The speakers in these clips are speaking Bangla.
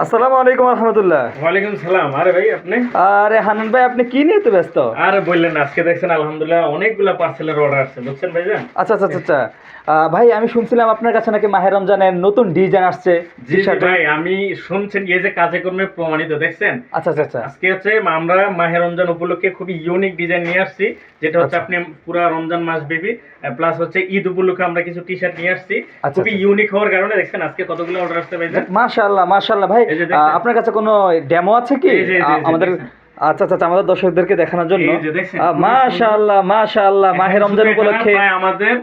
আসসালামু আলাইকুম রহমতুল্লাহ। ওয়ালাইকুম সালাম। আরে ভাই আপনি? আরে হানান ভাই, আপনি কি নিয়ে এত ব্যস্ত? আরে বললেন না, আজকে দেখছেন আলহামদুলিল্লাহ অনেকগুলা পার্সেলের অর্ডার আসছে, বুঝছেন ভাইজান? আচ্ছা আচ্ছা আচ্ছা আচ্ছা। ভাই, আমি শুনছিলাম আপনার কাছে নাকি মাহে রমজানের নতুন ডিজাইন আসছে জি টি জি শার্টের। ভাই, আমি শুনছেন এই যে কাজে কর্মে প্রমাণিত, দেখছেন? আচ্ছা আচ্ছা আচ্ছা আজকে হচ্ছে আমরা মাহে রমজান উপলক্ষে খুবই ইউনিক ডিজাইন নিয়ে আসছি, যেটা হচ্ছে আচ্ছা আপনি পুরা রমজান মাস ব্যাপী প্লাস হচ্ছে ঈদ উপলক্ষে আমরা কিছু টি শার্ট নিয়ে আসছি। আচ্ছা খুবই আচ্ছা। ইউনিক হওয়ার কারণে দেখছেন আজকে কতগুলো অর্ডার আসছে ভাইজান। মাশাআল্লাহ মাশাআল্লাহ ভাই, এই যে দেখছেন, আপনার কাছে কোনো ডেমো আছে কি এই যে এই যে এই যে আমাদের? দেখছেন, আচ্ছা আচ্ছা আচ্ছা, আমাদের দর্শকদেরকে দেখানোর জন্য। এই যে দেখছেন খুবই সুন্দর। মাশাআল্লাহ মাশাআল্লাহ, মাহে এখানে রমজান শুধু এটা না, উপলক্ষে। প্রায় আমাদের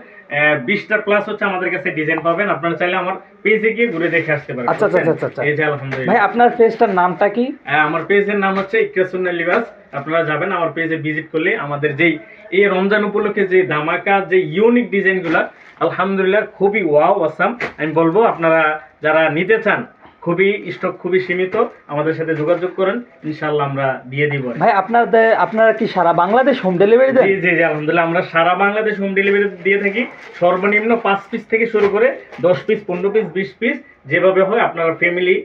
20টা প্লাস হচ্ছে আমাদের কাছে ডিজাইন পাবেন। আপনারা চাইলে আমার পেজে গিয়ে ঘুরে দেখে আসতে পারেন, আচ্ছা আচ্ছা বুঝছেন? আচ্ছা আচ্ছা। এই যে ভাই, আলহামদুলিল্লাহ। আপনার পেজটার নামটা কি? আমার পেজের নাম হচ্ছে ইকরাসুন্নাহ লিবাস। আপনারা যাবেন আমার পেজে ভিজিট করলে আমাদের যেই এই রমজান উপলক্ষে যে ধামাকা যে ইউনিক ডিজাইনগুলা আলহামদুলিল্লাহ খুবই ওয়াও অসাম। আমি বলবো আপনারা যারা নিতে চান, খুবই স্টক খুবই সীমিত, আমাদের সাথে যোগাযোগ করেন, ইনশাআল্লাহ আমরা দিয়ে দিব। ভাই, আপনারা কি সারা বাংলাদেশ হোম ডেলিভারি দেন? জি জি জি, আলহামদুলিল্লাহ আমরা সারা বাংলাদেশ হোম ডেলিভারি দিয়ে থাকি। সর্বনিম্ন 5 পিস থেকে শুরু করে 10 পিস, 15 পিস, 20 পিস, যেভাবে হয় আপনার ফ্যামিলি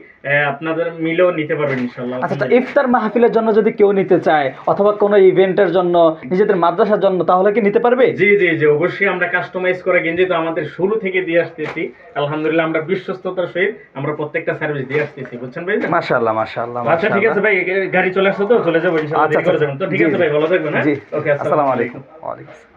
আপনাদের মিলেও নিতে পারবেন ইনশাআল্লাহ। আচ্ছা আচ্ছা, ইফতার মাহফিলের জন্য যদি কেউ নিতে চায় অথবা কোনো ইভেন্টের জন্য, নিজেদের মাদ্রাসার জন্য, তাহলে কি নিতে পারবে? জি জি জি, অবশ্যই আমরা কাস্টমাইজ করা গেঞ্জি তো আমাদের শুরু থেকে দিয়ে আসতেছি। আলহামদুলিল্লাহ আমরা বিশ্বস্ততার সহিত আমরা প্রত্যেকটা সার্ভিস দিয়ে আসতেছি, বুঝছেন ভাই? মাশাআল্লাহ মাশাআল্লাহ আচ্ছা ঠিক আছে ভাই, গাড়ি চলে আসছে তো চলে যাবো ইনশাআল্লাহ, আচ্ছা দেরি করে আচ্ছা, যাবেন তো। ঠিক জি আছে জি ভাই, ভালো থাকবেন। হ্যাঁ, জি। ওকে, আসসালামু আলাইকুম। ওয়ালাইকুম আসসালাম।